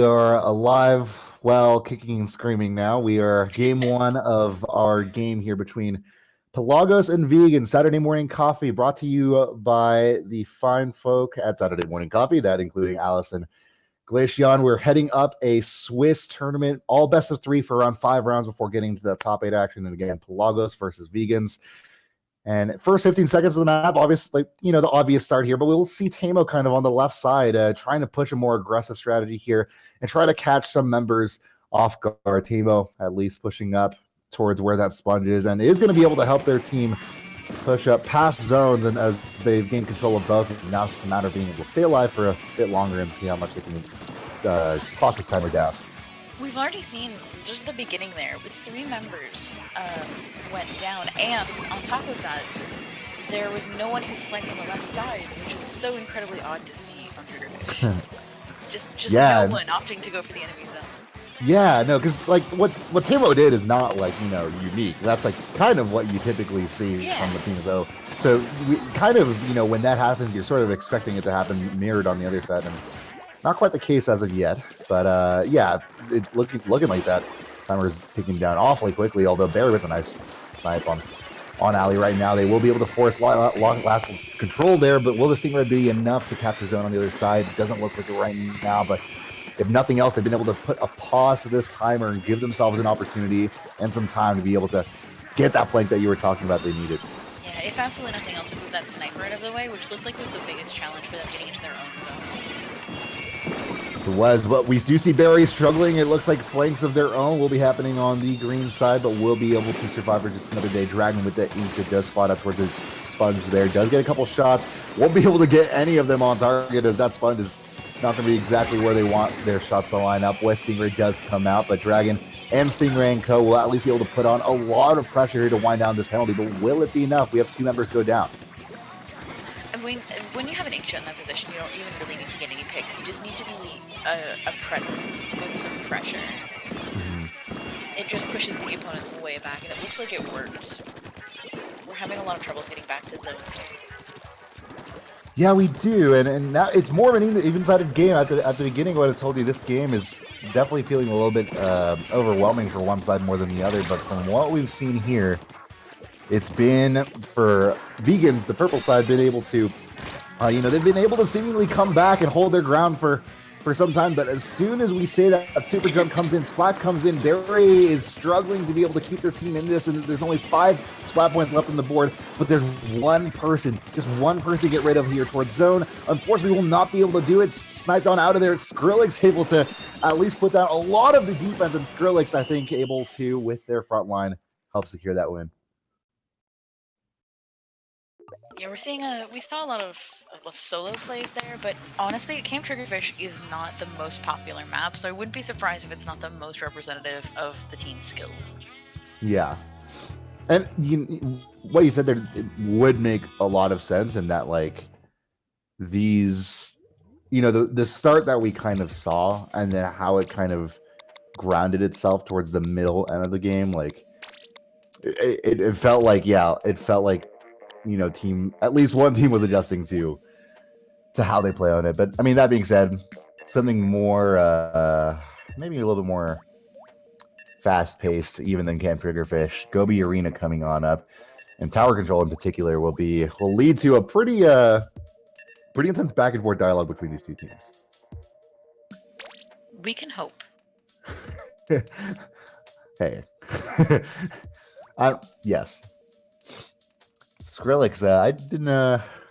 are alive, well, kicking and screaming now. We are game one of our game here between Pelagos and Vegan Saturday Morning Coffee, brought to you by the fine folk at Saturday Morning Coffee, that including Allison Glacian. We're heading up a Swiss tournament, all best of three for around 5 rounds before getting to the top 8 action. And again, Pelagos versus Vegans. And first 15 seconds of the map, obviously, the obvious start here, but we'll see Tamo kind of on the left side, trying to push a more aggressive strategy here and try to catch some members off guard. Tamo at least pushing up towards where that sponge is and is going to be able to help their team push up past zones. And as they've gained control of both, now it's just a matter of being able to stay alive for a bit longer and see how much they can clock this timer down. We've already seen just at the beginning there with 3 members went down, and on top of that, there was no one who flanked on the left side, which is so incredibly odd to see on Triggerfish. just no one opting to go for the enemy zone. Yeah, no, because like what Tamo did is not unique. That's like kind of what you typically see from the team. So we kind of when that happens, you're sort of expecting it to happen mirrored on the other side, and not quite the case as of yet. But yeah, it looking like that. Timer's ticking down awfully quickly. Although Barry with a nice snipe on Ali right now, they will be able to force last control there. But will the Stingray be enough to capture zone on the other side? It doesn't look like it right now, but if nothing else, they've been able to put a pause to this timer and give themselves an opportunity and some time to be able to get that flank that you were talking about they needed. Yeah, if absolutely nothing else, to move that sniper out of the way, which looked like was the biggest challenge for them getting into their own zone. It was, but we do see Barry struggling. It looks like flanks of their own will be happening on the green side, but will be able to survive for just another day. Dragon with the ink that does spot up towards his sponge there. Does get a couple shots. Won't be able to get any of them on target as that sponge is not going to be exactly where they want their shots to line up. West Stingray does come out, but Dragon and Stingray and Co. will at least be able to put on a lot of pressure here to wind down this penalty, but will it be enough? We have 2 members go down. And when you have an Inkshot in that position, you don't even really need to get any picks. You just need to be a presence with some pressure. Mm-hmm. It just pushes the opponents way back, and it looks like it worked. We're having a lot of troubles getting back to zone. Yeah, we do, and now it's more of an even-sided game. At the beginning, what I told you, this game is definitely feeling a little bit overwhelming for one side more than the other, but from what we've seen here, it's been, for Vegans, the purple side, been able to, they've been able to seemingly come back and hold their ground for some time, but as soon as we say that super jump comes in, Splat comes in, Barry is struggling to be able to keep their team in this, and there's only 5 Splat points left on the board, but there's just one person to get rid of here towards zone. Unfortunately, will not be able to do it. Sniped on out of there. Skrillex able to at least put down a lot of the defense, and Skrillex, I think, able to, with their front line, help secure that win. Yeah, we saw a lot of solo plays there, but honestly, Camp Triggerfish is not the most popular map, so I wouldn't be surprised if it's not the most representative of the team's skills. Yeah. And what you said there, it would make a lot of sense in that, like, these, the start that we kind of saw and then how it kind of grounded itself towards the middle end of the game, like, it felt like, team, at least one team was adjusting to how they play on it. But I mean, that being said, something more maybe a little bit more fast-paced even than Camp Triggerfish. Gobi Arena coming on up, and tower control in particular will lead to a pretty intense back and forth dialogue between these two teams. We can hope. Hey. Yes. Skrillex, I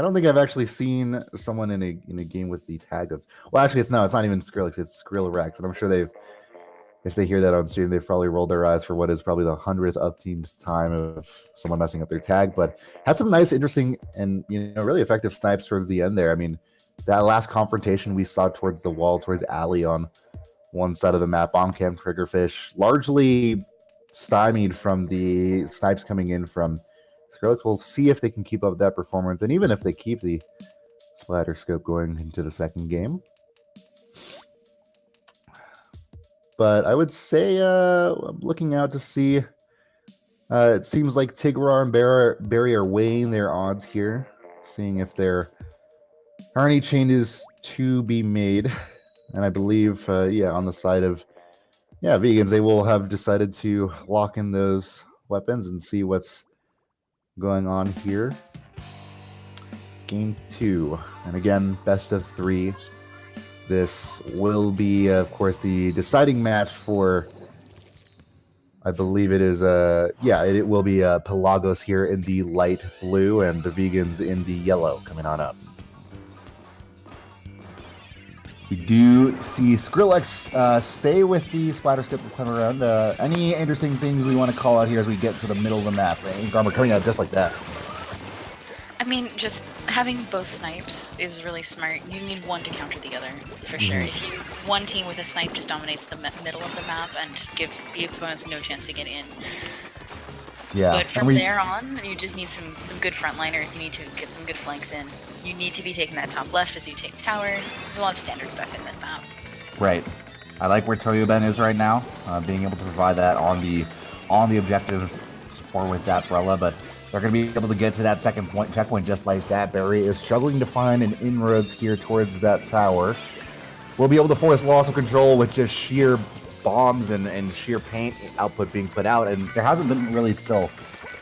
don't think I've actually seen someone in a game with the tag of. Well, actually, it's not even Skrillex. It's Skrillrex, and I'm sure if they hear that on stream, they've probably rolled their eyes for what is probably the 100th upteamed time of someone messing up their tag. But had some nice, interesting, and really effective snipes towards the end there. I mean, that last confrontation we saw towards the wall, towards Ali on one side of the map, on Camp Triggerfish, largely stymied from the snipes coming in from Skrillex. Will see if they can keep up that performance, and even if they keep the splatter scope going into the second game. But I would say I'm looking out to see. It seems like Tigrar and Barry are weighing their odds here, seeing if there are any changes to be made. And I believe, on the side of, vegans, they will have decided to lock in those weapons and see what's going on here. Game 2. And again, best of 3. This will be, of course, the deciding match for, I believe it is, it will be Pelagos here in the light blue and the vegans in the yellow coming on up. We do see Skrillex stay with the splatter skip this time around. Any interesting things we want to call out here as we get to the middle of the map? EndGameTV coming out just like that. I mean, just having both snipes is really smart. You need one to counter the other, for sure. If you one team with a snipe just dominates the middle of the map and gives the opponents no chance to get in. Yeah. But from there on, you just need some good frontliners. You need to get some good flanks in. You need to be taking that top left as you take tower. There's a lot of standard stuff in this map. Right. I like where Toyoben is right now, being able to provide that on the objective support with that umbrella, but they're going to be able to get to that second checkpoint just like that. Barry is struggling to find an inroads here towards that tower. We'll be able to force loss of control with just sheer bombs and sheer paint output being put out, and there hasn't been really still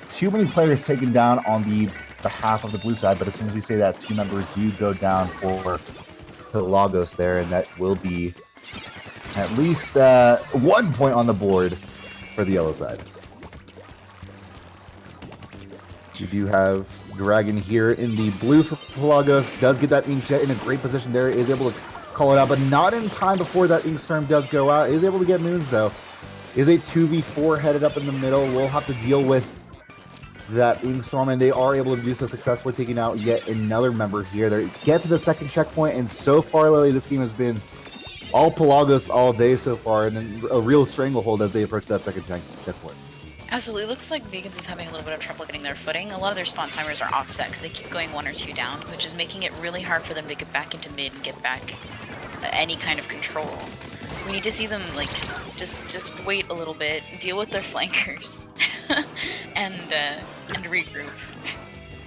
too many players taken down on the behalf of the blue side, but as soon as we say that, 2 members do go down for Pelagos there, and that will be at least 1 point on the board for the yellow side. We do have Dragon here in the blue for Pelagos. Does get that inkjet in a great position there. Is able to call it out, but not in time before that ink storm does go out. Is able to get moons though. Is a 2v4 headed up in the middle. We'll have to deal with that ink storm, and they are able to do so successfully, taking out yet another member here. They get to the second checkpoint, and so far, Lily, this game has been all Pelagos all day so far, and then a real stranglehold as they approach that second checkpoint. Absolutely. Looks like Vegans is having a little bit of trouble getting their footing. A lot of their spawn timers are offset because they keep going 1 or 2 down, which is making it really hard for them to get back into mid and get back any kind of control. We need to see them, like, just wait a little bit, deal with their flankers, and regroup.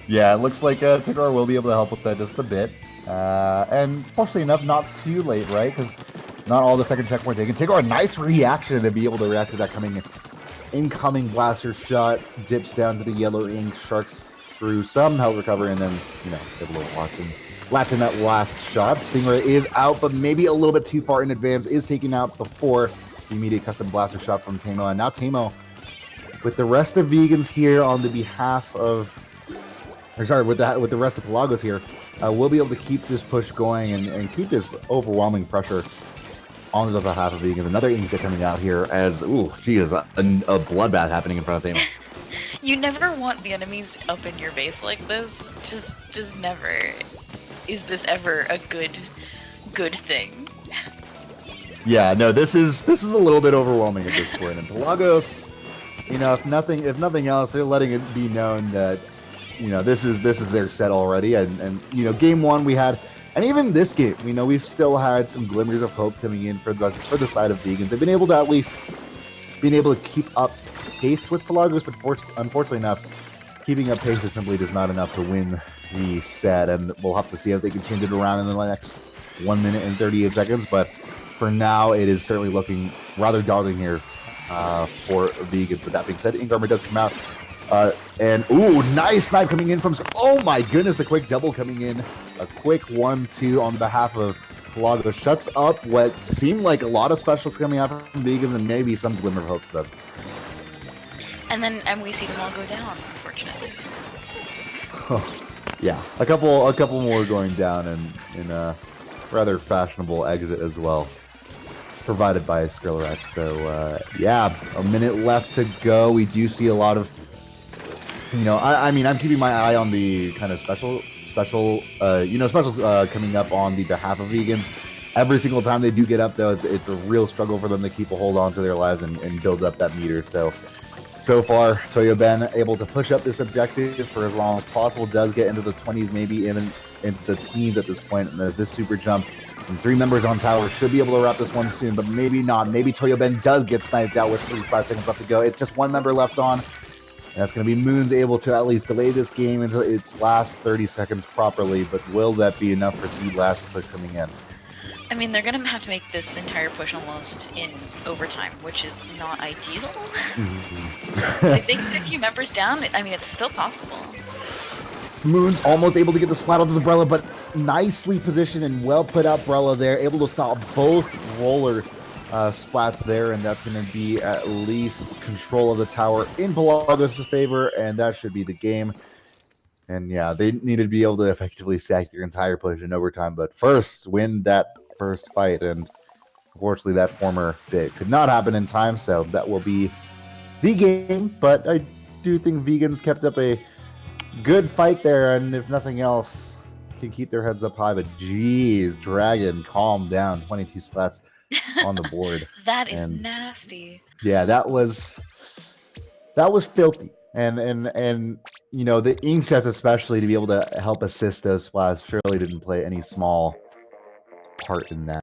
Yeah, it looks like Tigor will be able to help with that just a bit. And fortunately enough, not too late, right? Because not all the second checkpoint taken. Tigor, a nice reaction to be able to react to that coming in. Incoming blaster shot, dips down to the yellow ink, sharks through some health recovery, and then, able to latch in that last shot. Stingray is out, but maybe a little bit too far in advance, is taken out before the immediate custom blaster shot from Tamo. And now Tamo, with the rest of Vegans here on the behalf of, with the rest of Pelagos here, we'll be able to keep this push going and keep this overwhelming pressure on the behalf of Vegans. Another inkjet coming out here as, a bloodbath happening in front of Tamo. You never want the enemies up in your base like this. Just never. Is this ever a good thing? Yeah, no, this is a little bit overwhelming at this point. And Pelagos, if nothing else, they're letting it be known that, this is their set already. And game 1 we had, and even this game, we've still had some glimmers of hope coming in for the side of Vegans. They've been able to keep up pace with Pelagos, but unfortunately enough, keeping up pace is simply just not enough to win the set, and we'll have to see if they can change it around in the next 1 minute and 38 seconds. But for now, it is certainly looking rather daunting here for Vegans. But that being said, EndGameTV does come out. Nice snipe coming in from... Oh my goodness, the quick double coming in. A quick 1-2 on behalf of Pelagos. Shuts up what seemed like a lot of specials coming out from Vegans and maybe some glimmer of hope for them. And we see them all go down, unfortunately. Yeah, a couple more going down in a rather fashionable exit as well, provided by Skrillex. So a minute left to go. We do see a lot of, I'm keeping my eye on the kind of specials coming up on the behalf of Vegans. Every single time they do get up, though, it's a real struggle for them to keep a hold on to their lives and build up that meter. So far, Toyoben able to push up this objective for as long as possible. Does get into the 20s, maybe even into the teens at this point. And there's this super jump. And 3 members on tower should be able to wrap this one soon, but maybe not. Maybe Toyoben does get sniped out with 35 seconds left to go. It's just 1 member left on. And that's going to be Moons able to at least delay this game until its last 30 seconds properly. But will that be enough for the last push coming in? I mean, they're gonna have to make this entire push almost in overtime, which is not ideal. If they get a few members down, I mean, it's still possible. Moon's almost able to get the splat onto the Brella, but nicely positioned and well put out Brella there, able to stop both roller splats there, and that's going to be at least control of the tower in Pelagos' favor, and that should be the game. And yeah, they needed to be able to effectively stack their entire push in overtime, but first, win that first fight, and unfortunately that former bit could not happen in time, so that will be the game, but I do think Vegans kept up a good fight there, and if nothing else, can keep their heads up high. But geez, Dragon, calm down. 22 splats on the board. That is And nasty. yeah, that was filthy. And you know, the ink test especially to be able to help assist those splats surely didn't play any small part in that.